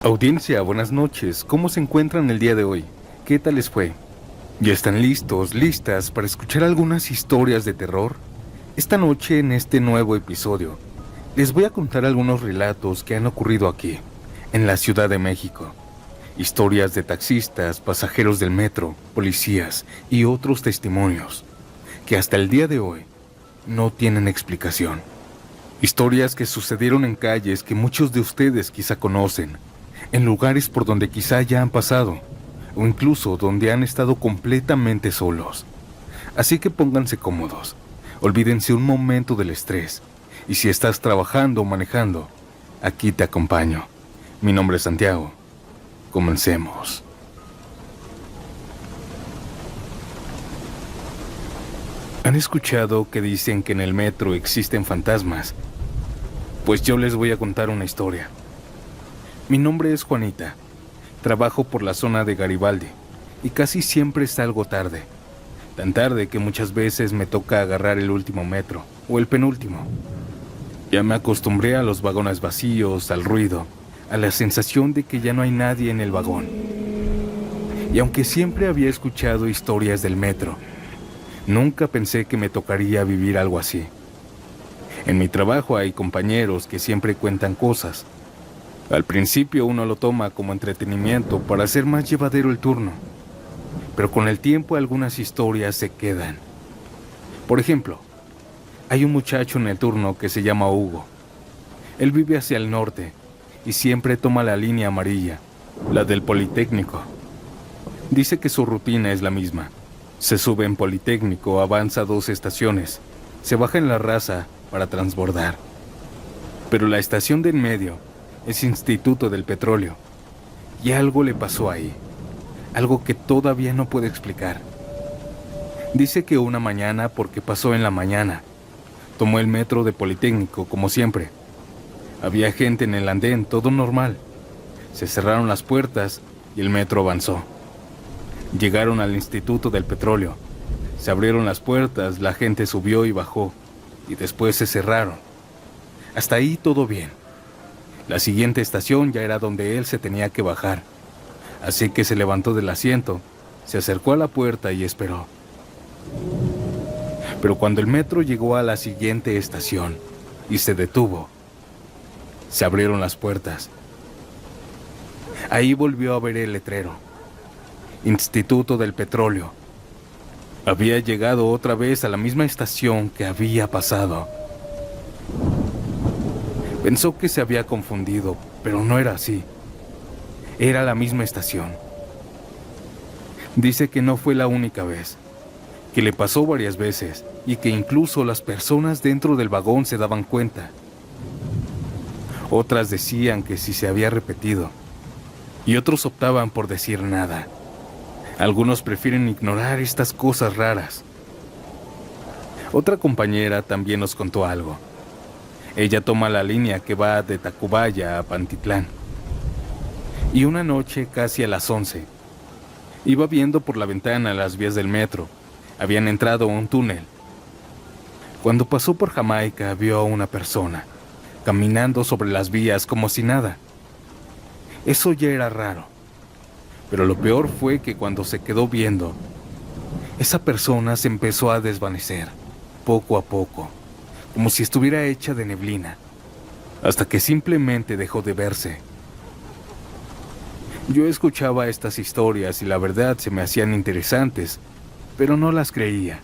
Audiencia, buenas noches. ¿Cómo se encuentran el día de hoy? ¿Qué tal les fue? ¿Ya están listos, listas para escuchar algunas historias de terror? Esta noche, en este nuevo episodio, les voy a contar algunos relatos que han ocurrido aquí, en la Ciudad de México. Historias de taxistas, pasajeros del metro, policías y otros testimonios que hasta el día de hoy no tienen explicación. Historias que sucedieron en calles que muchos de ustedes quizá conocen, en lugares por donde quizá ya han pasado, o incluso donde han estado completamente solos. Así que pónganse cómodos, olvídense un momento del estrés, y si estás trabajando o manejando, aquí te acompaño. Mi nombre es Santiago. Comencemos. ¿Han escuchado que dicen que en el metro existen fantasmas? Pues yo les voy a contar una historia. Mi nombre es Juanita. Trabajo por la zona de Garibaldi y casi siempre salgo tarde. Tan tarde que muchas veces me toca agarrar el último metro o el penúltimo. Ya me acostumbré a los vagones vacíos, al ruido, a la sensación de que ya no hay nadie en el vagón. Y aunque siempre había escuchado historias del metro, nunca pensé que me tocaría vivir algo así. En mi trabajo hay compañeros que siempre cuentan cosas. Al principio uno lo toma como entretenimiento para hacer más llevadero el turno, pero con el tiempo algunas historias se quedan. Por ejemplo, hay un muchacho en el turno que se llama Hugo. Él vive hacia el norte y siempre toma la línea amarilla, la del Politécnico. Dice que su rutina es la misma. Se sube en Politécnico, avanza 2 estaciones, se baja en La Raza para transbordar. Pero la estación de en medio es Instituto del Petróleo, y algo le pasó ahí, algo que todavía no puede explicar. Dice que una mañana, porque pasó en la mañana, tomó el metro de Politécnico como siempre. Había gente en el andén, todo normal. Se cerraron las puertas y el metro avanzó. Llegaron al Instituto del Petróleo. Se abrieron las puertas, la gente subió y bajó, y después se cerraron. Hasta ahí todo bien. La siguiente estación ya era donde él se tenía que bajar, así que se levantó del asiento, se acercó a la puerta y esperó. Pero cuando el metro llegó a la siguiente estación y se detuvo, se abrieron las puertas. Ahí volvió a ver el letrero: Instituto del Petróleo. Había llegado otra vez a la misma estación que había pasado. Pensó que se había confundido, pero no era así. Era la misma estación. Dice que no fue la única vez, que le pasó varias veces y que incluso las personas dentro del vagón se daban cuenta. Otras decían que sí se había repetido y otros optaban por decir nada. Algunos prefieren ignorar estas cosas raras. Otra compañera también nos contó algo. Ella toma la línea que va de Tacubaya a Pantitlán. Y una noche, casi a las 11, iba viendo por la ventana las vías del metro. Habían entrado a un túnel. Cuando pasó por Jamaica, vio a una persona caminando sobre las vías como si nada. Eso ya era raro. Pero lo peor fue que cuando se quedó viendo, esa persona se empezó a desvanecer, poco a poco, como si estuviera hecha de neblina, hasta que simplemente dejó de verse. Yo escuchaba estas historias y la verdad se me hacían interesantes, pero no las creía.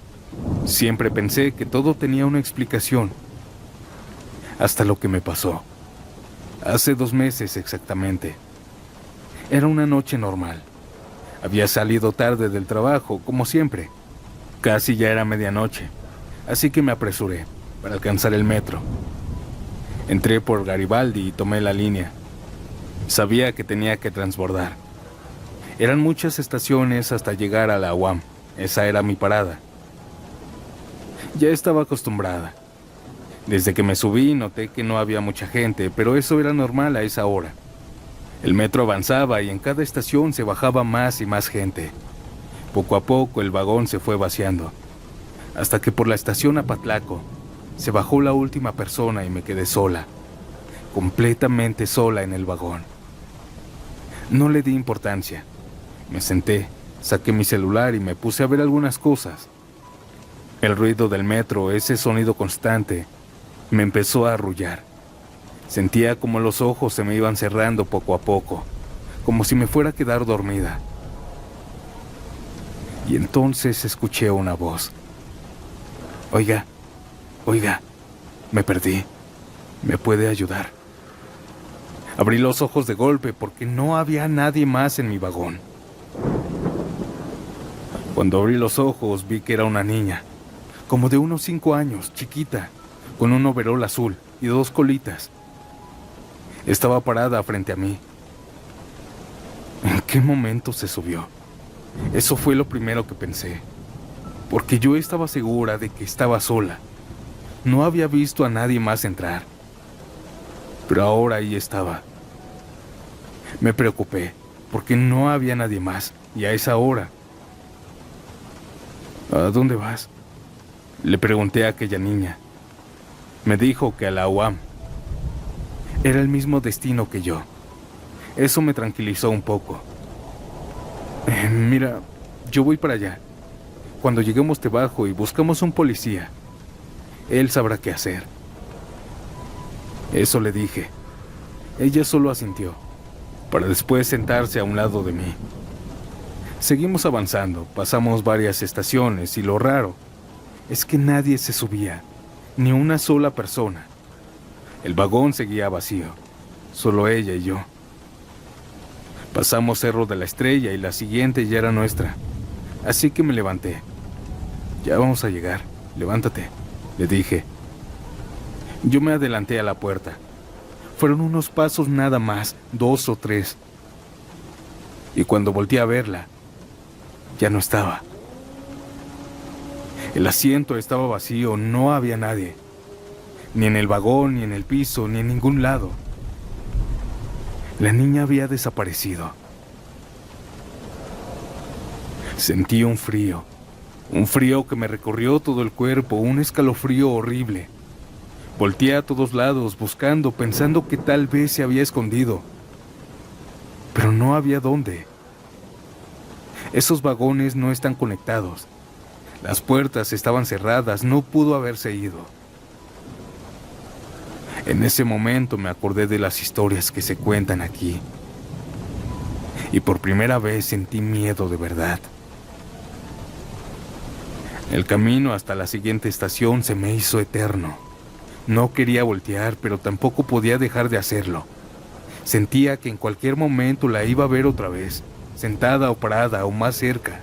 Siempre pensé que todo tenía una explicación, hasta lo que me pasó. Hace 2 meses exactamente. Era una noche normal. Había salido tarde del trabajo, como siempre. Casi ya era medianoche, así que me apresuré para alcanzar el metro. Entré por Garibaldi y tomé la línea. Sabía que tenía que transbordar. Eran muchas estaciones hasta llegar a la UAM. Esa era mi parada. Ya estaba acostumbrada. Desde que me subí noté que no había mucha gente, pero eso era normal a esa hora. El metro avanzaba y en cada estación se bajaba más y más gente. Poco a poco el vagón se fue vaciando, hasta que por la estación Apatlaco se bajó la última persona y me quedé sola, completamente sola en el vagón. No le di importancia. Me senté, saqué mi celular y me puse a ver algunas cosas. El ruido del metro, ese sonido constante, me empezó a arrullar. Sentía como los ojos se me iban cerrando poco a poco, como si me fuera a quedar dormida. Y entonces escuché una voz. Oiga, me perdí. ¿Me puede ayudar? Abrí los ojos de golpe porque no había nadie más en mi vagón. Cuando abrí los ojos vi que era una niña, como de unos 5 años, chiquita, con un overol azul y 2 colitas. Estaba parada frente a mí. ¿En qué momento se subió? Eso fue lo primero que pensé, porque yo estaba segura de que estaba sola. No había visto a nadie más entrar. Pero ahora ahí estaba. Me preocupé, porque no había nadie más, y a esa hora. ¿A dónde vas? Le pregunté a aquella niña. Me dijo que a la UAM. Era el mismo destino que yo. Eso me tranquilizó un poco. Mira, yo voy para allá. Cuando lleguemos te bajo y buscamos un policía. Él sabrá qué hacer. Eso le dije. Ella solo asintió, para después sentarse a un lado de mí. Seguimos avanzando, pasamos varias estaciones y lo raro es que nadie se subía, ni una sola persona. El vagón seguía vacío, solo ella y yo. Pasamos Cerro de la Estrella y la siguiente ya era nuestra, así que me levanté. Ya vamos a llegar, levántate, le dije. Yo me adelanté a la puerta. Fueron unos pasos nada más, 2 o 3. Y cuando volteé a verla, ya no estaba. El asiento estaba vacío, no había nadie. Ni en el vagón, ni en el piso, ni en ningún lado. La niña había desaparecido. Sentí un frío que me recorrió todo el cuerpo, un escalofrío horrible. Volteé a todos lados, buscando, pensando que tal vez se había escondido. Pero no había dónde. Esos vagones no están conectados. Las puertas estaban cerradas, no pudo haberse ido. En ese momento me acordé de las historias que se cuentan aquí. Y por primera vez sentí miedo de verdad. El camino hasta la siguiente estación se me hizo eterno. No quería voltear, pero tampoco podía dejar de hacerlo. Sentía que en cualquier momento la iba a ver otra vez, sentada o parada o más cerca.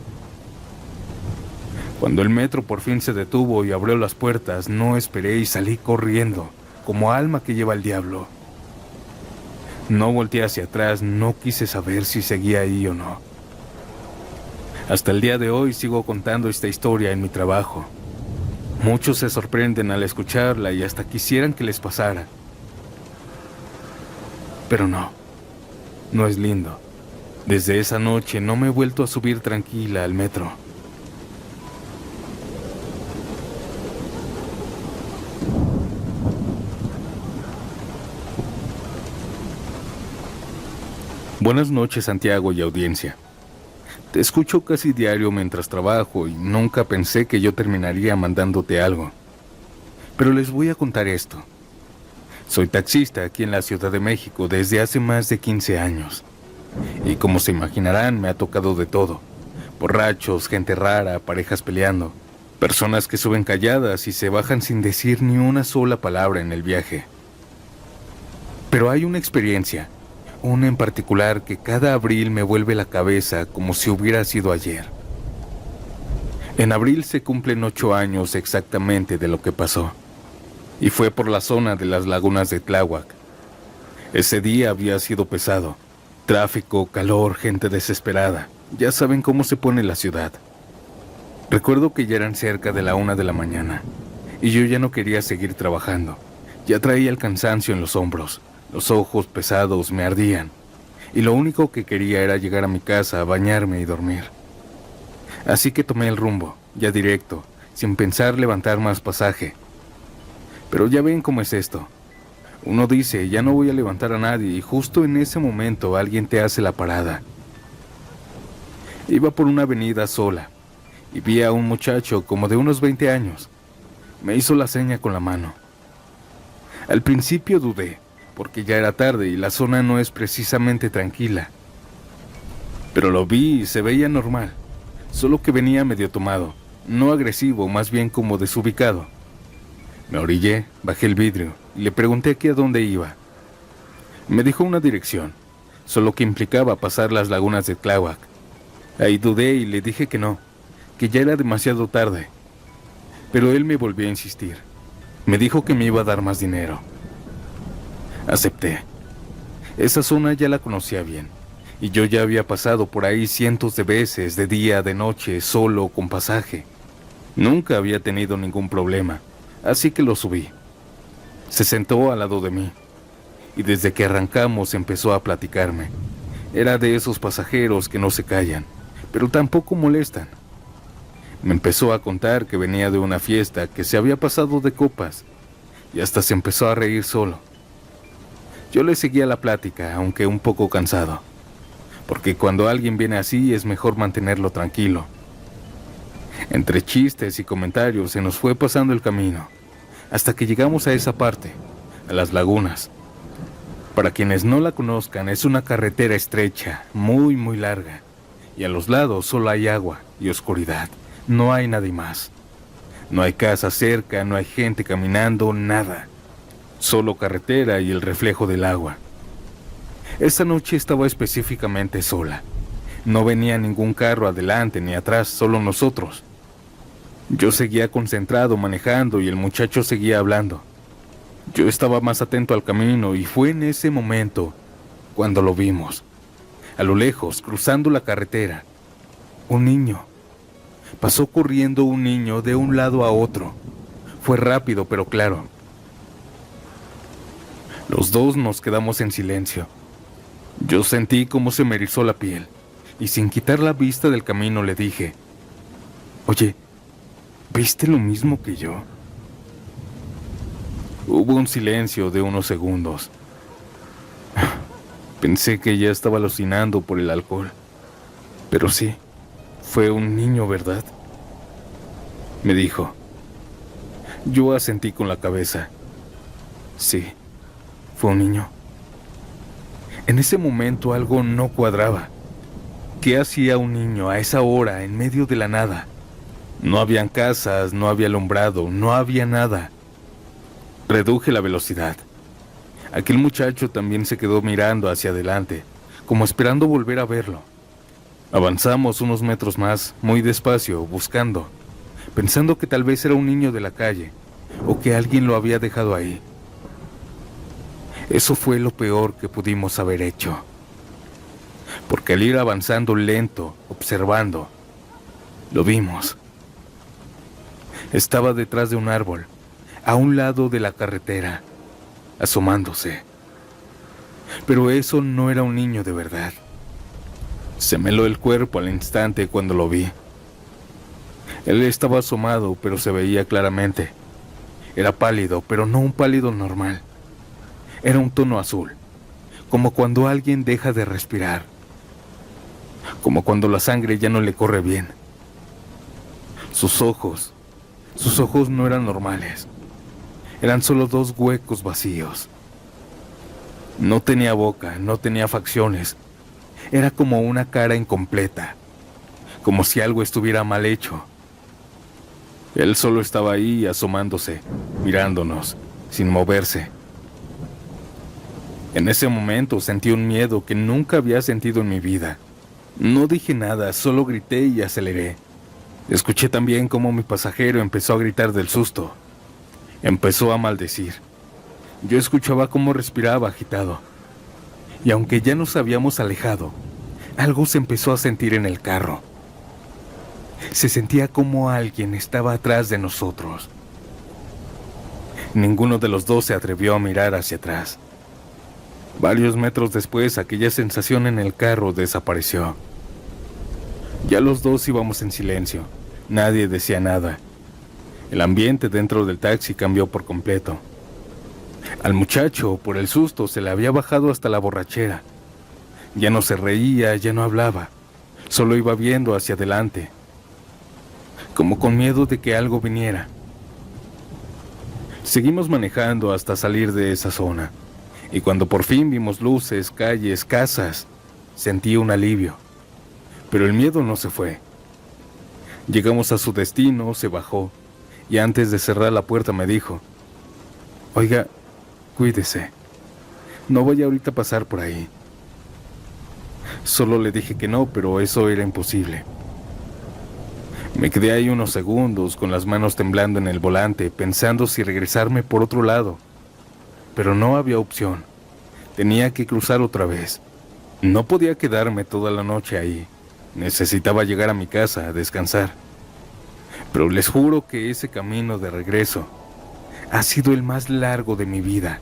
Cuando el metro por fin se detuvo y abrió las puertas, no esperé y salí corriendo, como alma que lleva el diablo. No volteé hacia atrás, no quise saber si seguía ahí o no. Hasta el día de hoy sigo contando esta historia en mi trabajo. Muchos se sorprenden al escucharla y hasta quisieran que les pasara. Pero no es lindo. Desde esa noche no me he vuelto a subir tranquila al metro. Buenas noches, Santiago y audiencia. Te escucho casi diario mientras trabajo y nunca pensé que yo terminaría mandándote algo. Pero les voy a contar esto. Soy taxista aquí en la Ciudad de México desde hace más de 15 años. Y como se imaginarán, me ha tocado de todo. Borrachos, gente rara, parejas peleando, personas que suben calladas y se bajan sin decir ni una sola palabra en el viaje. Pero hay una experiencia, una en particular que cada abril me vuelve la cabeza como si hubiera sido ayer. En abril se cumplen 8 años exactamente de lo que pasó, y fue por la zona de las lagunas de Tláhuac. Ese día había sido pesado, tráfico, calor, gente desesperada, ya saben cómo se pone la ciudad. Recuerdo que ya eran cerca de la 1 de la mañana, y yo ya no quería seguir trabajando, ya traía el cansancio en los hombros. Los ojos pesados me ardían, y lo único que quería era llegar a mi casa, a bañarme y dormir. Así que tomé el rumbo, ya directo, sin pensar levantar más pasaje. Pero ya ven cómo es esto. Uno dice, ya no voy a levantar a nadie, y justo en ese momento alguien te hace la parada. Iba por una avenida sola, y vi a un muchacho como de unos 20 años. Me hizo la seña con la mano. Al principio dudé, porque ya era tarde y la zona no es precisamente tranquila. Pero lo vi y se veía normal, solo que venía medio tomado, no agresivo, más bien como desubicado. Me orillé, bajé el vidrio y le pregunté que a dónde iba. Me dijo una dirección, solo que implicaba pasar las lagunas de Tláhuac. Ahí dudé y le dije que no, que ya era demasiado tarde. Pero él me volvió a insistir. Me dijo que me iba a dar más dinero. Acepté. Esa zona ya la conocía bien, y yo ya había pasado por ahí cientos de veces, de día, de noche, solo, con pasaje. Nunca había tenido ningún problema, así que lo subí. Se sentó al lado de mí, y desde que arrancamos empezó a platicarme. Era de esos pasajeros que no se callan, pero tampoco molestan. Me empezó a contar que venía de una fiesta, que se había pasado de copas, y hasta se empezó a reír solo. Yo le seguía la plática, aunque un poco cansado, porque cuando alguien viene así es mejor mantenerlo tranquilo. Entre chistes y comentarios se nos fue pasando el camino, hasta que llegamos a esa parte, a las lagunas. Para quienes no la conozcan, es una carretera estrecha, muy muy larga, y a los lados solo hay agua y oscuridad. No hay nadie más. No hay casa cerca, no hay gente caminando, nada. Solo carretera y el reflejo del agua. Esa noche estaba específicamente sola. No venía ningún carro adelante ni atrás, solo nosotros. Yo seguía concentrado manejando y el muchacho seguía hablando. Yo estaba más atento al camino y fue en ese momento cuando lo vimos. A lo lejos, cruzando la carretera, un niño. Pasó corriendo un niño de un lado a otro. Fue rápido pero claro. Los dos nos quedamos en silencio. Yo sentí cómo se me erizó la piel y sin quitar la vista del camino le dije, «Oye, ¿viste lo mismo que yo?» Hubo un silencio de unos segundos. Pensé que ya estaba alucinando por el alcohol. Pero sí, fue un niño, ¿verdad?, me dijo. Yo asentí con la cabeza. Sí, fue un niño. En ese momento algo no cuadraba. ¿Qué hacía un niño a esa hora en medio de la nada? No habían casas, no había alumbrado, no había nada. Reduje la velocidad. Aquel muchacho también se quedó mirando hacia adelante, como esperando volver a verlo. Avanzamos unos metros más, muy despacio, buscando, pensando que tal vez era un niño de la calle, o que alguien lo había dejado ahí. Eso fue lo peor que pudimos haber hecho. Porque al ir avanzando lento, observando, lo vimos. Estaba detrás de un árbol, a un lado de la carretera, asomándose. Pero eso no era un niño de verdad. Se me heló el cuerpo al instante cuando lo vi. Él estaba asomado, pero se veía claramente. Era pálido, pero no un pálido normal. Era un tono azul, como cuando alguien deja de respirar, como cuando la sangre ya no le corre bien. Sus ojos no eran normales. Eran solo dos huecos vacíos. No tenía boca, no tenía facciones. Era como una cara incompleta, como si algo estuviera mal hecho. Él solo estaba ahí asomándose, mirándonos, sin moverse. En ese momento sentí un miedo que nunca había sentido en mi vida. No dije nada, solo grité y aceleré. Escuché también cómo mi pasajero empezó a gritar del susto. Empezó a maldecir. Yo escuchaba cómo respiraba agitado. Y aunque ya nos habíamos alejado, algo se empezó a sentir en el carro. Se sentía como alguien estaba atrás de nosotros. Ninguno de los dos se atrevió a mirar hacia atrás. Varios metros después, aquella sensación en el carro desapareció. Ya los dos íbamos en silencio. Nadie decía nada. El ambiente dentro del taxi cambió por completo. Al muchacho, por el susto, se le había bajado hasta la borrachera. Ya no se reía, ya no hablaba, solo iba viendo hacia adelante, como con miedo de que algo viniera. Seguimos manejando hasta salir de esa zona, y cuando por fin vimos luces, calles, casas, sentí un alivio, pero el miedo no se fue. Llegamos a su destino, se bajó, y antes de cerrar la puerta me dijo: «Oiga, cuídese, no voy ahorita a pasar por ahí». Solo le dije que no, pero eso era imposible. Me quedé ahí unos segundos con las manos temblando en el volante, pensando si regresarme por otro lado. Pero no había opción. Tenía que cruzar otra vez. No podía quedarme toda la noche ahí. Necesitaba llegar a mi casa a descansar. Pero les juro que ese camino de regreso ha sido el más largo de mi vida.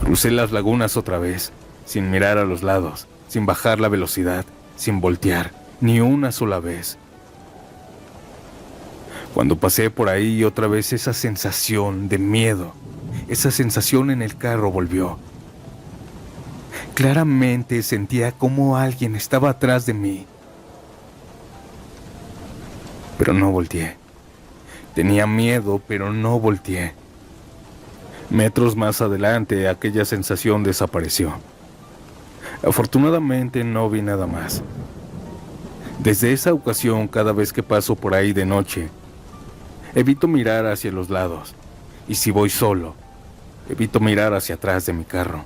Crucé las lagunas otra vez, sin mirar a los lados, sin bajar la velocidad, sin voltear, ni una sola vez. Cuando pasé por ahí otra vez, esa sensación de miedo, esa sensación en el carro volvió. Claramente sentía como alguien estaba atrás de mí. Pero no volteé. Tenía miedo, pero no volteé. Metros más adelante, aquella sensación desapareció. Afortunadamente no vi nada más. Desde esa ocasión, cada vez que paso por ahí de noche, evito mirar hacia los lados, y si voy solo, evito mirar hacia atrás de mi carro.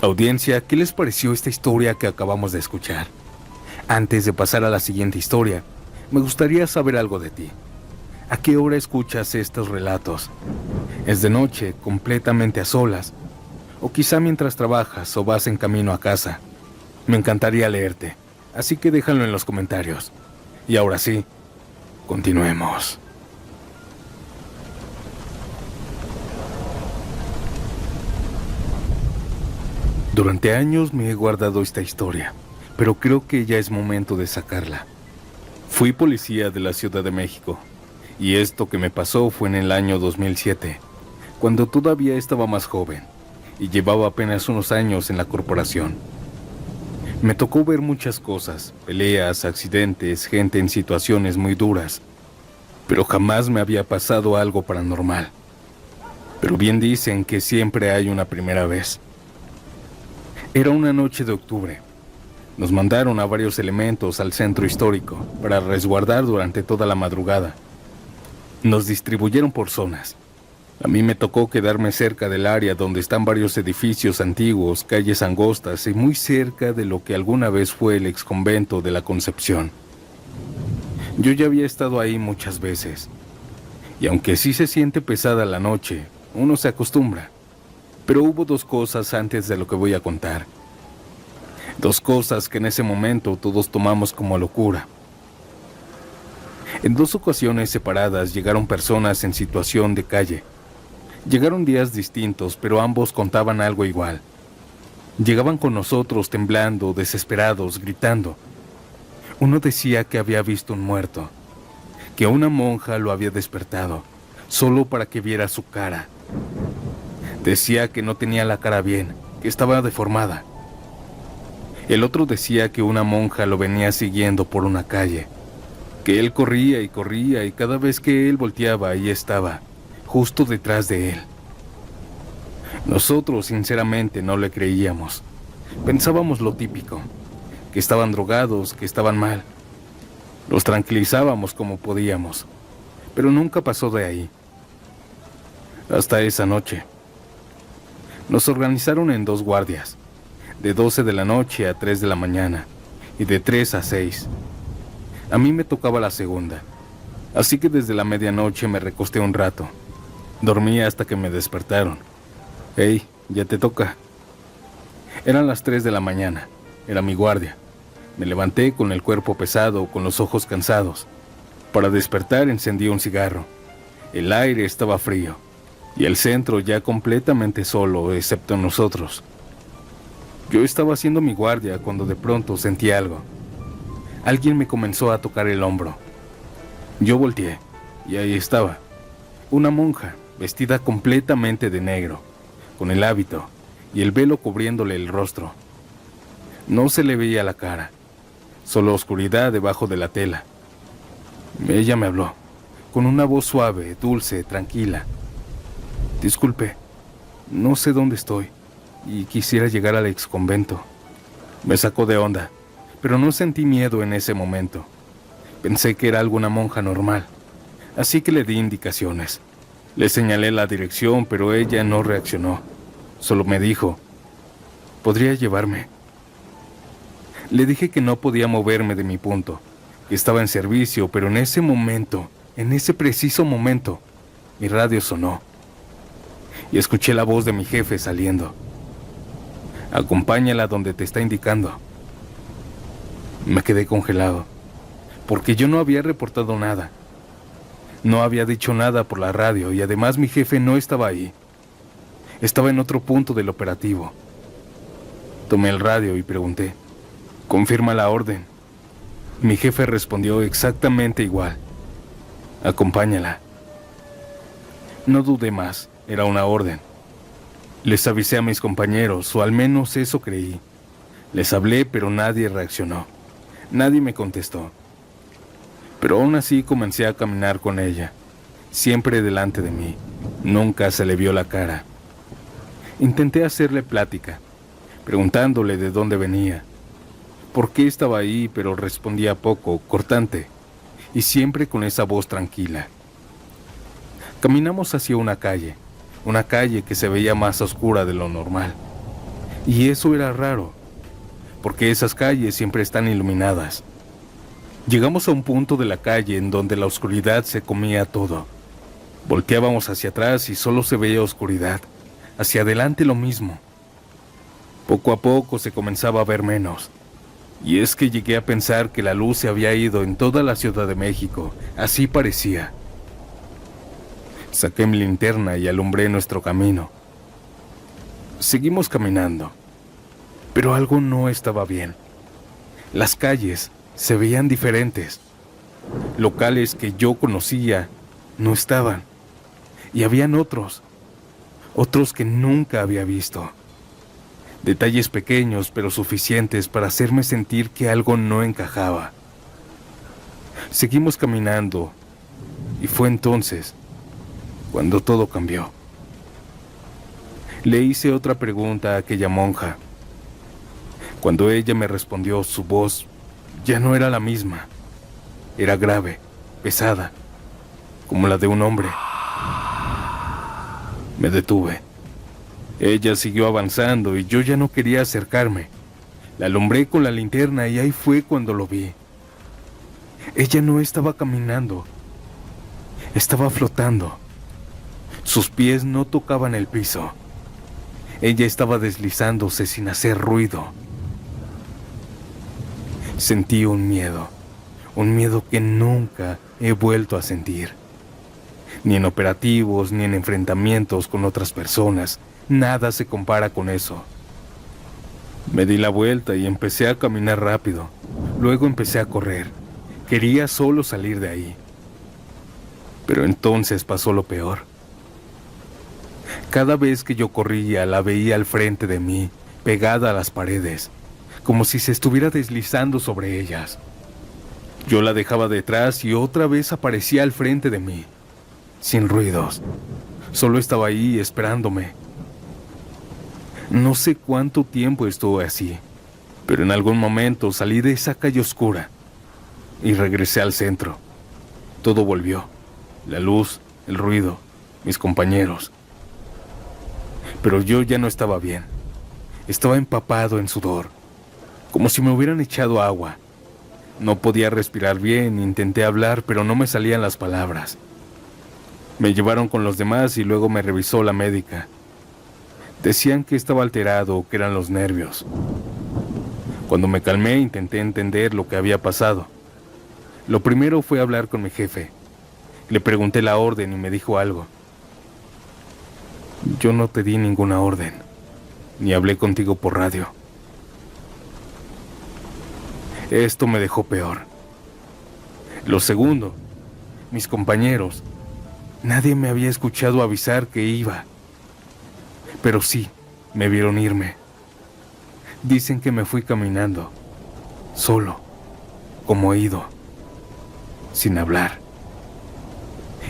Audiencia, ¿qué les pareció esta historia que acabamos de escuchar? Antes de pasar a la siguiente historia, me gustaría saber algo de ti. ¿A qué hora escuchas estos relatos? ¿Es de noche, completamente a solas? ¿O quizá mientras trabajas o vas en camino a casa? Me encantaría leerte, así que déjalo en los comentarios. Y ahora sí, continuemos. Durante años me he guardado esta historia, pero creo que ya es momento de sacarla. Fui policía de la Ciudad de México, y esto que me pasó fue en el año 2007, cuando todavía estaba más joven, y llevaba apenas unos años en la corporación. Me tocó ver muchas cosas, peleas, accidentes, gente en situaciones muy duras, pero jamás me había pasado algo paranormal. Pero bien dicen que siempre hay una primera vez. Era una noche de octubre. Nos mandaron a varios elementos al centro histórico para resguardar durante toda la madrugada. Nos distribuyeron por zonas. A mí me tocó quedarme cerca del área donde están varios edificios antiguos, calles angostas y muy cerca de lo que alguna vez fue el exconvento de la Concepción. Yo ya había estado ahí muchas veces. Y aunque sí se siente pesada la noche, uno se acostumbra. Pero hubo dos cosas antes de lo que voy a contar. Dos cosas que en ese momento todos tomamos como locura. En dos ocasiones separadas llegaron personas en situación de calle. Llegaron días distintos, pero ambos contaban algo igual. Llegaban con nosotros temblando, desesperados, gritando. Uno decía que había visto un muerto, que una monja lo había despertado, solo para que viera su cara. Decía que no tenía la cara bien, que estaba deformada. El otro decía que una monja lo venía siguiendo por una calle, que él corría y cada vez que él volteaba, ahí estaba, justo detrás de él. Nosotros, sinceramente, no le creíamos. Pensábamos lo típico, que estaban drogados, que estaban mal. Los tranquilizábamos como podíamos, pero nunca pasó de ahí. Hasta esa noche. Nos organizaron en dos guardias, de 12 de la noche a 3 de la mañana, y de 3 a 6. A mí me tocaba la segunda, así que desde la medianoche me recosté un rato. Dormí hasta que me despertaron. «Hey, ya te toca». Eran las 3 de la mañana, era mi guardia. Me levanté con el cuerpo pesado, con los ojos cansados. Para despertar encendí un cigarro. El aire estaba frío, y el centro ya completamente solo, excepto nosotros. Yo estaba haciendo mi guardia cuando de pronto sentí algo. alguien me comenzó a tocar el hombro. Yo volteé y ahí estaba, una monja vestida completamente de negro, con el hábito y el velo cubriéndole el rostro. No se le veía la cara, solo oscuridad debajo de la tela. Ella me habló, con una voz suave, dulce, tranquila. Disculpe, no sé dónde estoy y quisiera llegar al exconvento. Me sacó de onda, pero no sentí miedo en ese momento. Pensé que era alguna monja normal, así que le di indicaciones. Le señalé la dirección, pero ella no reaccionó. Solo me dijo, ¿podría llevarme? Le dije que no podía moverme de mi punto, que estaba en servicio, pero en ese momento, en ese preciso momento, mi radio sonó. Y escuché la voz de mi jefe saliendo. Acompáñala donde te está indicando. Me quedé congelado, porque yo no había reportado nada. No había dicho nada por la radio y además mi jefe no estaba ahí. Estaba en otro punto del operativo. Tomé el radio y pregunté, ¿confirma la orden? Mi jefe respondió exactamente igual. Acompáñala. No dudé más, era una orden. Les avisé a mis compañeros, o al menos eso creí. Les hablé, pero nadie reaccionó. Nadie me contestó. Pero aún así comencé a caminar con ella, siempre delante de mí. Nunca se le vio la cara. Intenté hacerle plática, preguntándole de dónde venía, por qué estaba ahí, pero respondía poco, cortante, y siempre con esa voz tranquila. Caminamos hacia una calle que se veía más oscura de lo normal. Y eso era raro, porque esas calles siempre están iluminadas. Llegamos a un punto de la calle en donde la oscuridad se comía todo. Volteábamos hacia atrás y solo se veía oscuridad. Hacia adelante lo mismo. Poco a poco se comenzaba a ver menos. Y es que llegué a pensar que la luz se había ido en toda la Ciudad de México. Así parecía. Saqué mi linterna y alumbré nuestro camino. Seguimos caminando, pero algo no estaba bien. Las calles se veían diferentes. Locales que yo conocía no estaban. Y habían otros que nunca había visto. Detalles pequeños pero suficientes para hacerme sentir que algo no encajaba. Seguimos caminando y fue entonces cuando todo cambió. Le hice otra pregunta a aquella monja. Cuando ella me respondió, su voz ya no era la misma. Era grave, pesada, como la de un hombre. Me detuve. Ella siguió avanzando y yo ya no quería acercarme. La alumbré con la linterna y ahí fue cuando lo vi. Ella no estaba caminando. Estaba flotando. Sus pies no tocaban el piso. Ella estaba deslizándose sin hacer ruido. Sentí un miedo que nunca he vuelto a sentir. Ni en operativos, ni en enfrentamientos con otras personas. Nada se compara con eso. Me di la vuelta y empecé a caminar rápido. Luego empecé a correr. Quería solo salir de ahí. Pero entonces pasó lo peor. Cada vez que yo corría, la veía al frente de mí, pegada a las paredes, como si se estuviera deslizando sobre ellas. Yo la dejaba detrás y otra vez aparecía al frente de mí, sin ruidos. Solo estaba ahí esperándome. No sé cuánto tiempo estuve así, pero en algún momento salí de esa calle oscura y regresé al centro. Todo volvió. La luz, el ruido, mis compañeros. Pero yo ya no estaba bien. Estaba empapado en sudor, como si me hubieran echado agua. No podía respirar bien, intenté hablar, pero no me salían las palabras. Me llevaron con los demás y luego me revisó la médica. Decían que estaba alterado, que eran los nervios. Cuando me calmé, intenté entender lo que había pasado. Lo primero fue hablar con mi jefe. Le pregunté la orden y me dijo algo. Yo no te di ninguna orden, ni hablé contigo por radio. Esto me dejó peor. Lo segundo, mis compañeros. Nadie me había escuchado avisar que iba. Pero sí, me vieron irme. Dicen que me fui caminando, solo, como ido, sin hablar.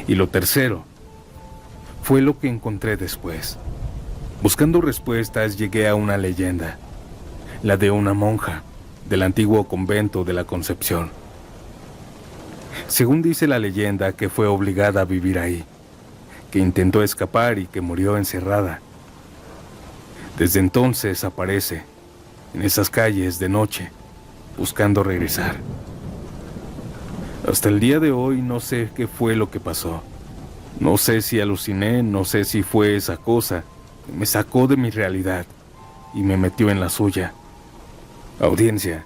Y lo tercero, fue lo que encontré después. Buscando respuestas llegué a una leyenda, la de una monja del antiguo convento de la Concepción. Según dice la leyenda, que fue obligada a vivir ahí, que intentó escapar y que murió encerrada. Desde entonces aparece en esas calles de noche, buscando regresar. Hasta el día de hoy no sé qué fue lo que pasó. No sé si aluciné, no sé si fue esa cosa que me sacó de mi realidad y me metió en la suya. Audiencia,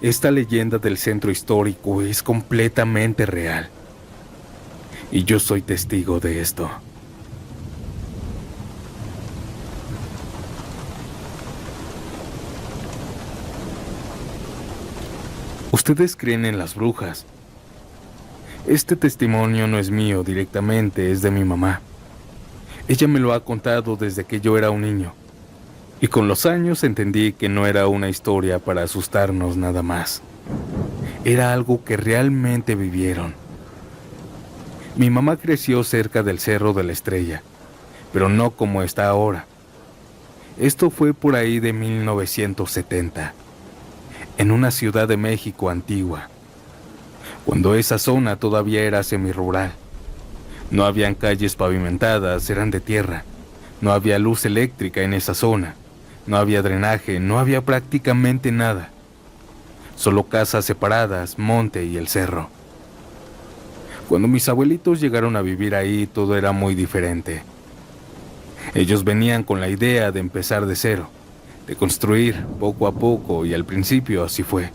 esta leyenda del centro histórico es completamente real. Y yo soy testigo de esto. ¿Ustedes creen en las brujas? Este testimonio no es mío directamente, es de mi mamá. Ella me lo ha contado desde que yo era un niño. Y con los años entendí que no era una historia para asustarnos nada más. Era algo que realmente vivieron. Mi mamá creció cerca del Cerro de la Estrella, pero no como está ahora. Esto fue por ahí de 1970, en una Ciudad de México antigua, cuando esa zona todavía era semirural. No habían calles pavimentadas, eran de tierra. No había luz eléctrica en esa zona. No había drenaje, no había prácticamente nada. Solo casas separadas, monte y el cerro. Cuando mis abuelitos llegaron a vivir ahí, todo era muy diferente. Ellos venían con la idea de empezar de cero, de construir poco a poco, y al principio así fue.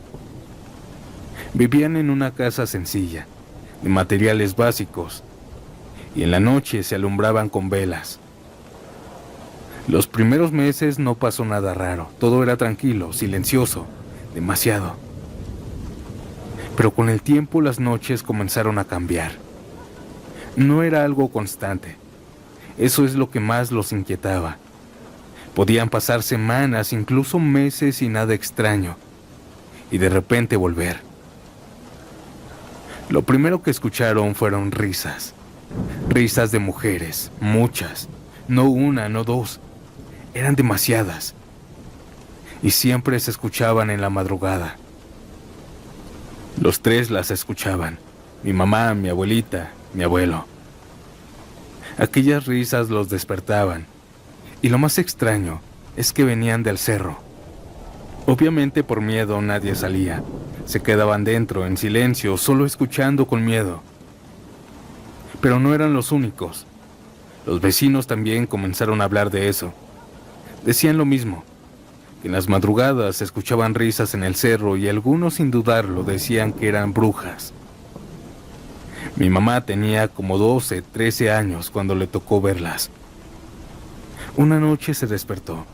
Vivían en una casa sencilla, de materiales básicos, y en la noche se alumbraban con velas. Los primeros meses no pasó nada raro, todo era tranquilo, silencioso, demasiado. Pero con el tiempo las noches comenzaron a cambiar. No era algo constante. Eso es lo que más los inquietaba. Podían pasar semanas, incluso meses y nada extraño, y de repente volver. Lo primero que escucharon fueron risas. Risas de mujeres, muchas, no una, no dos. Eran demasiadas. Y siempre se escuchaban en la madrugada. Los tres las escuchaban. Mi mamá, mi abuelita, mi abuelo. Aquellas risas los despertaban. Y lo más extraño es que venían del cerro. Obviamente por miedo nadie salía. Se quedaban dentro, en silencio, solo escuchando con miedo. Pero no eran los únicos. Los vecinos también comenzaron a hablar de eso. Decían lo mismo, que en las madrugadas se escuchaban risas en el cerro y algunos sin dudarlo decían que eran brujas. Mi mamá tenía como 12, 13 años cuando le tocó verlas. Una noche se despertó.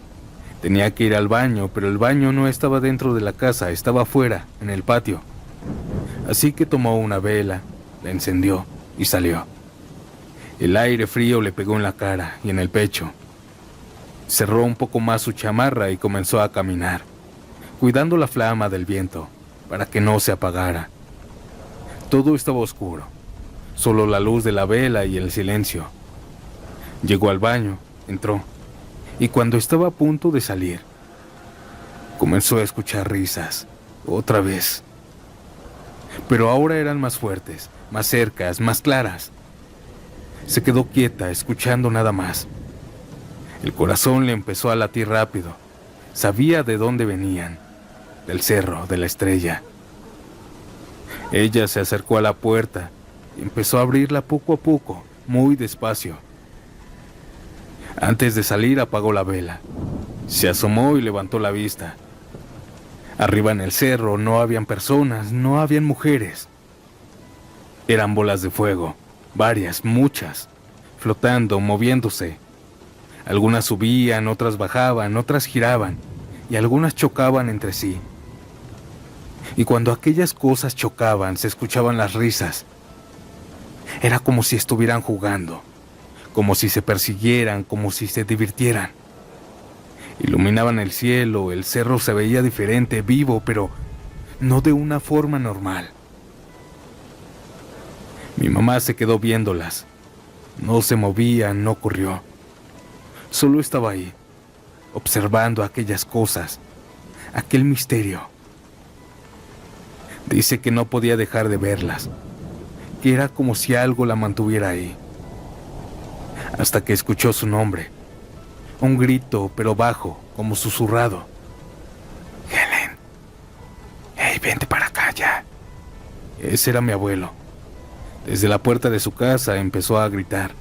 Tenía que ir al baño, pero el baño no estaba dentro de la casa, estaba afuera, en el patio. Así que tomó una vela, la encendió y salió. El aire frío le pegó en la cara y en el pecho. Cerró un poco más su chamarra y comenzó a caminar, cuidando la flama del viento para que no se apagara. Todo estaba oscuro, solo la luz de la vela y el silencio. Llegó al baño, entró, y cuando estaba a punto de salir, comenzó a escuchar risas, otra vez. Pero ahora eran más fuertes, más cercas, más claras. Se quedó quieta, escuchando nada más. El corazón le empezó a latir rápido. Sabía de dónde venían, del Cerro de la Estrella. Ella se acercó a la puerta y empezó a abrirla poco a poco, muy despacio. Antes de salir apagó la vela. Se asomó y levantó la vista. Arriba en el cerro no habían personas, no habían mujeres. Eran bolas de fuego, varias, muchas, flotando, moviéndose. Algunas subían, otras bajaban, otras giraban, y algunas chocaban entre sí. Y cuando aquellas cosas chocaban, se escuchaban las risas. Era como si estuvieran jugando, como si se persiguieran, como si se divirtieran. Iluminaban el cielo, el cerro se veía diferente, vivo, pero no de una forma normal. Mi mamá se quedó viéndolas. No se movía, no corrió. Solo estaba ahí, observando aquellas cosas, aquel misterio. Dice que no podía dejar de verlas, que era como si algo la mantuviera ahí. Hasta que escuchó su nombre, un grito, pero bajo, como susurrado. Helen, hey, vente para acá ya. Ese era mi abuelo. Desde la puerta de su casa empezó a gritar.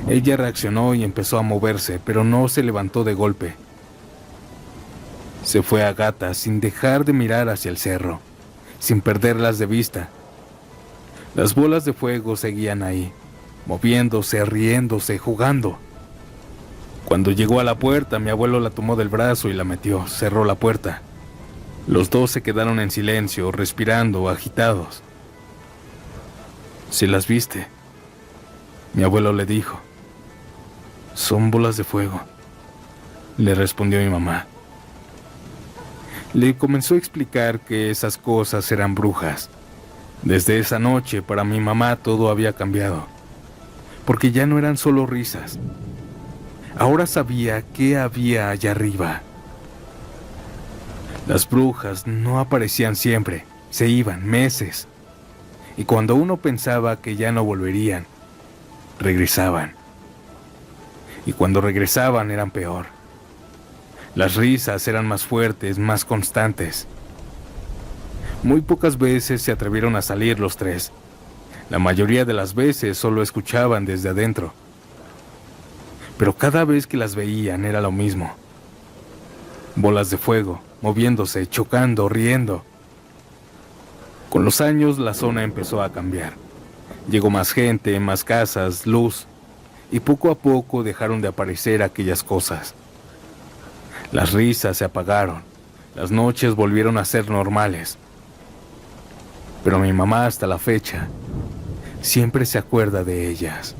Ella reaccionó y empezó a moverse, pero no se levantó de golpe. Se fue a gatas sin dejar de mirar hacia el cerro, sin perderlas de vista. Las bolas de fuego seguían ahí, moviéndose, riéndose, jugando. Cuando llegó a la puerta, mi abuelo la tomó del brazo y la metió, cerró la puerta. Los dos se quedaron en silencio, respirando, agitados. ¿Sí las viste? Mi abuelo le dijo. Son bolas de fuego, le respondió mi mamá. Le comenzó a explicar que esas cosas eran brujas. Desde esa noche, para mi mamá todo había cambiado, porque ya no eran solo risas. Ahora sabía qué había allá arriba. Las brujas no aparecían siempre, se iban meses. Y cuando uno pensaba que ya no volverían, regresaban. Y cuando regresaban eran peor. Las risas eran más fuertes, más constantes. Muy pocas veces se atrevieron a salir los tres. La mayoría de las veces solo escuchaban desde adentro. Pero cada vez que las veían era lo mismo. Bolas de fuego, moviéndose, chocando, riendo. Con los años la zona empezó a cambiar. Llegó más gente, más casas, luz, y poco a poco dejaron de aparecer aquellas cosas. Las risas se apagaron, las noches volvieron a ser normales. Pero mi mamá hasta la fecha siempre se acuerda de ellas.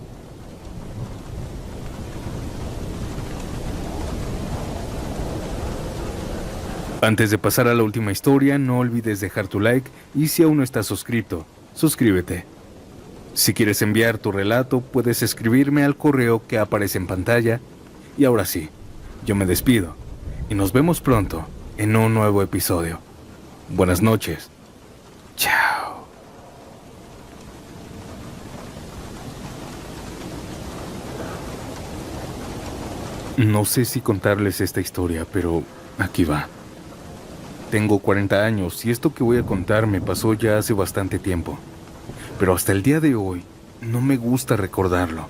Antes de pasar a la última historia, no olvides dejar tu like y si aún no estás suscrito, suscríbete. Si quieres enviar tu relato, puedes escribirme al correo que aparece en pantalla. Y ahora sí, yo me despido y nos vemos pronto en un nuevo episodio. Buenas noches. Chao. No sé si contarles esta historia, pero aquí va. Tengo 40 años y esto que voy a contar me pasó ya hace bastante tiempo. Pero hasta el día de hoy no me gusta recordarlo.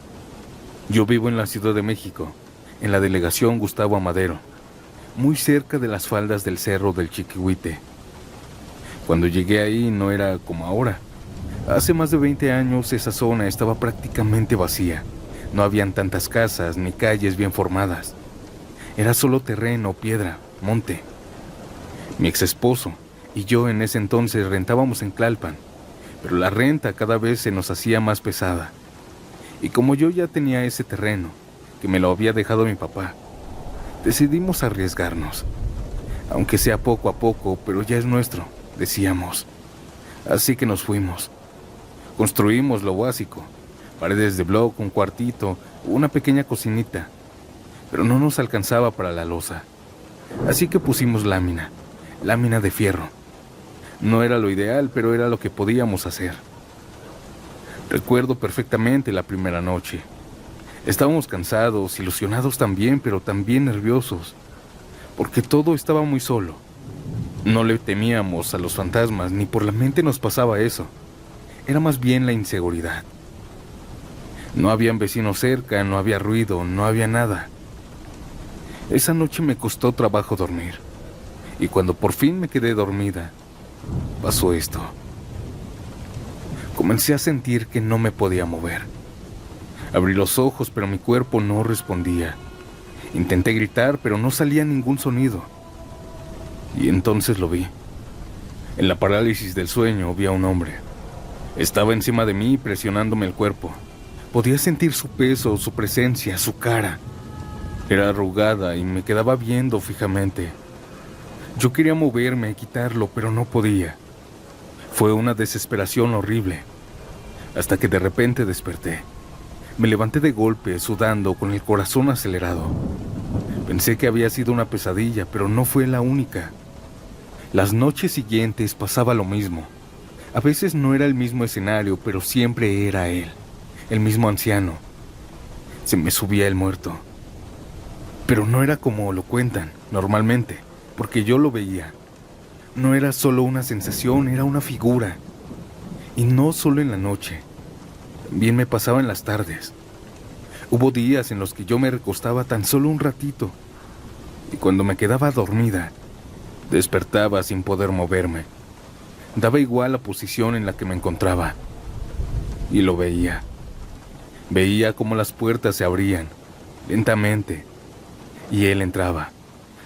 Yo vivo en la Ciudad de México, en la delegación Gustavo Amadero, muy cerca de las faldas del Cerro del Chiquihuite. Cuando llegué ahí no era como ahora. Hace más de 20 años esa zona estaba prácticamente vacía. No habían tantas casas ni calles bien formadas. Era solo terreno, piedra, monte. Mi ex esposo y yo en ese entonces rentábamos en Tlalpan, pero la renta cada vez se nos hacía más pesada. Y como yo ya tenía ese terreno, que me lo había dejado mi papá, decidimos arriesgarnos. Aunque sea poco a poco, pero ya es nuestro, decíamos. Así que nos fuimos. Construimos lo básico, paredes de bloc, un cuartito, una pequeña cocinita, pero no nos alcanzaba para la loza. Así que pusimos lámina de fierro. No era lo ideal, pero era lo que podíamos hacer. Recuerdo perfectamente la primera noche. Estábamos cansados, ilusionados también, pero también nerviosos, porque todo estaba muy solo. No le temíamos a los fantasmas, ni por la mente nos pasaba eso. Era más bien la inseguridad. No habían vecinos cerca, no había ruido, no había nada. Esa noche me costó trabajo dormir. Y cuando por fin me quedé dormida, pasó esto. Comencé a sentir que no me podía mover. Abrí los ojos, pero mi cuerpo no respondía. Intenté gritar, pero no salía ningún sonido. Y entonces lo vi. En la parálisis del sueño vi a un hombre. Estaba encima de mí presionándome el cuerpo. Podía sentir su peso, su presencia, su cara. Era arrugada y me quedaba viendo fijamente. Yo quería moverme y quitarlo, pero no podía. Fue una desesperación horrible, hasta que de repente desperté. Me levanté de golpe, sudando, con el corazón acelerado. Pensé que había sido una pesadilla, pero no fue la única. Las noches siguientes pasaba lo mismo. A veces no era el mismo escenario, pero siempre era él, el mismo anciano. Se me subía el muerto. Pero no era como lo cuentan, normalmente, porque yo lo veía. No era solo una sensación, era una figura. Y no solo en la noche, también me pasaba en las tardes. Hubo días en los que yo me recostaba tan solo un ratito, y cuando me quedaba dormida, despertaba sin poder moverme. Daba igual la posición en la que me encontraba. Y lo veía. Veía cómo las puertas se abrían, lentamente, y él entraba,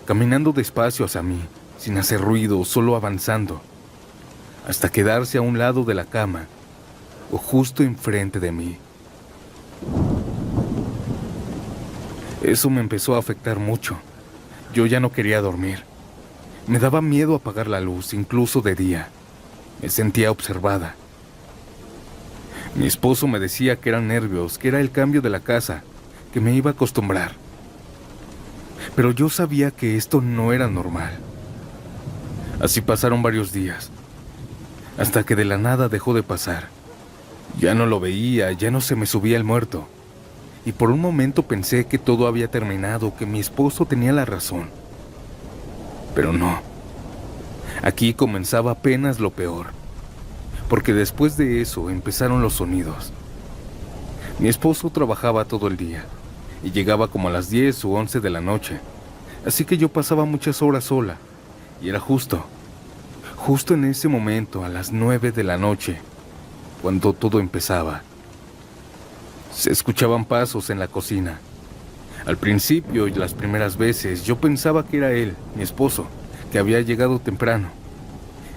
caminando despacio hacia mí, sin hacer ruido, solo avanzando, hasta quedarse a un lado de la cama, o justo enfrente de mí. Eso me empezó a afectar mucho. Yo ya no quería dormir. Me daba miedo apagar la luz, incluso de día. Me sentía observada. Mi esposo me decía que eran nervios, que era el cambio de la casa, que me iba a acostumbrar. Pero yo sabía que esto no era normal. Así pasaron varios días, hasta que de la nada dejó de pasar. Ya no lo veía, ya no se me subía el muerto. Y por un momento pensé que todo había terminado, que mi esposo tenía la razón. Pero no. Aquí comenzaba apenas lo peor, porque después de eso empezaron los sonidos. Mi esposo trabajaba todo el día y llegaba como a las 10 u 11 de la noche, así que yo pasaba muchas horas sola, y era justo en ese momento, a las 9 de la noche, cuando todo empezaba. Se escuchaban pasos en la cocina. Al principio y las primeras veces yo pensaba que era él, mi esposo, que había llegado temprano.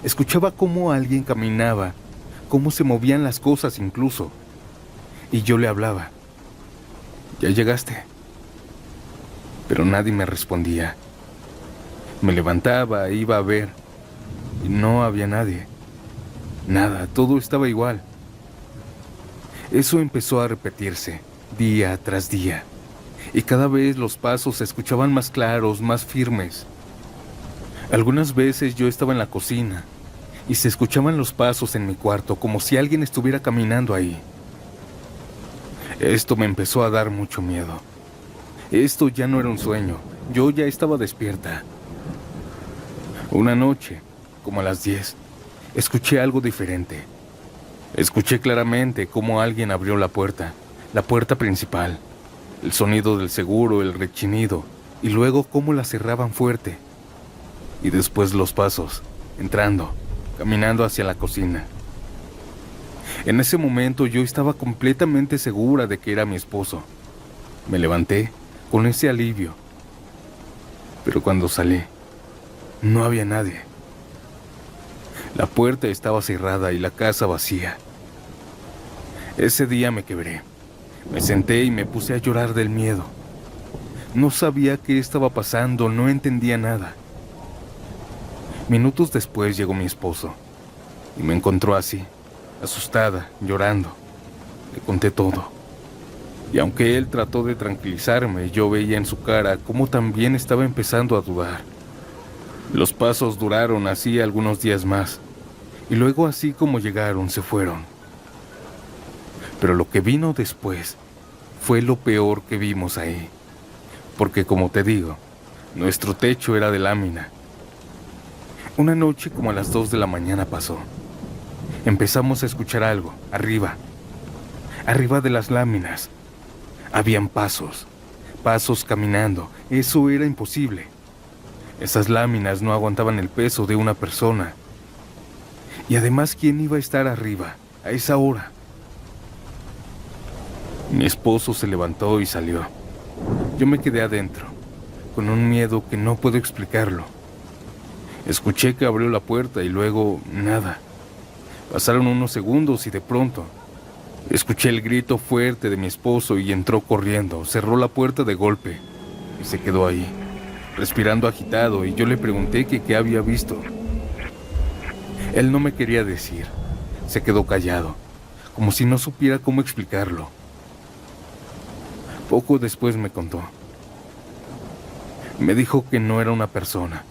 Escuchaba cómo alguien caminaba, cómo se movían las cosas incluso. Y yo le hablaba. ¿Ya llegaste? Pero nadie me respondía. Me levantaba, iba a ver, y no había nadie. Nada, todo estaba igual. Eso empezó a repetirse, día tras día, y cada vez los pasos se escuchaban más claros, más firmes. Algunas veces yo estaba en la cocina, y se escuchaban los pasos en mi cuarto, como si alguien estuviera caminando ahí. Esto me empezó a dar mucho miedo. Esto ya no era un sueño, yo ya estaba despierta. Una noche, como a las 10, escuché algo diferente. Escuché claramente cómo alguien abrió la puerta principal, el sonido del seguro, el rechinido, y luego cómo la cerraban fuerte. Y después los pasos, entrando, caminando hacia la cocina. En ese momento yo estaba completamente segura de que era mi esposo. Me levanté con ese alivio. Pero cuando salí, no había nadie. La puerta estaba cerrada y la casa vacía. Ese día me quebré. Me senté y me puse a llorar del miedo. No sabía qué estaba pasando, no entendía nada. Minutos después llegó mi esposo y me encontró así, asustada, llorando. Le conté todo. Y aunque él trató de tranquilizarme, yo veía en su cara cómo también estaba empezando a dudar. Los pasos duraron así algunos días más, y luego así como llegaron, se fueron. Pero lo que vino después fue lo peor que vimos ahí, porque como te digo, nuestro techo era de lámina. Una noche como a las 2 de la mañana pasó. Empezamos a escuchar algo, arriba de las láminas. Habían pasos caminando, eso era imposible. Esas láminas no aguantaban el peso de una persona. Y además, ¿quién iba a estar arriba a esa hora? Mi esposo se levantó y salió. Yo me quedé adentro, con un miedo que no puedo explicarlo. Escuché que abrió la puerta y luego nada. Pasaron unos segundos y de pronto escuché el grito fuerte de mi esposo y entró corriendo, cerró la puerta de golpe y se quedó ahí, respirando agitado, y yo le pregunté que qué había visto. Él no me quería decir, se quedó callado, como si no supiera cómo explicarlo. Poco después me contó. Me dijo que no era una persona.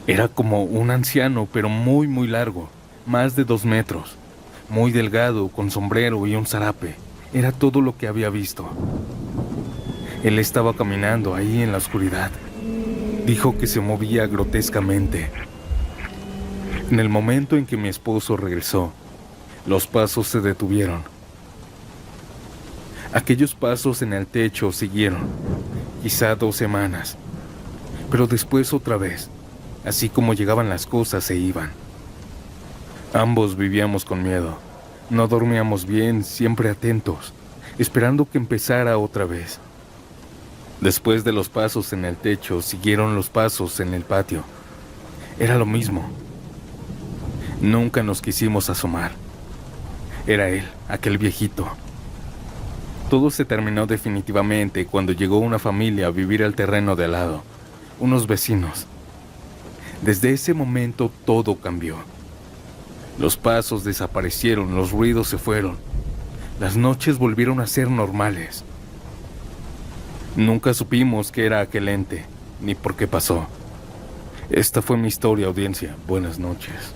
Era como un anciano, pero muy, muy largo, más de 2 metros, muy delgado, con sombrero y un zarape. Era todo lo que había visto. Él estaba caminando ahí en la oscuridad. Dijo que se movía grotescamente. En el momento en que mi esposo regresó, los pasos se detuvieron. Aquellos pasos en el techo siguieron, quizá 2 semanas, pero después otra vez, así como llegaban las cosas se iban. Ambos vivíamos con miedo, no dormíamos bien, siempre atentos, esperando que empezara otra vez. Después de los pasos en el techo, siguieron los pasos en el patio. Era lo mismo. Nunca nos quisimos asomar. Era él, aquel viejito. Todo se terminó definitivamente cuando llegó una familia a vivir al terreno de al lado, unos vecinos. Desde ese momento todo cambió. Los pasos desaparecieron, los ruidos se fueron. Las noches volvieron a ser normales. Nunca supimos qué era aquel ente, ni por qué pasó. Esta fue mi historia, audiencia. Buenas noches.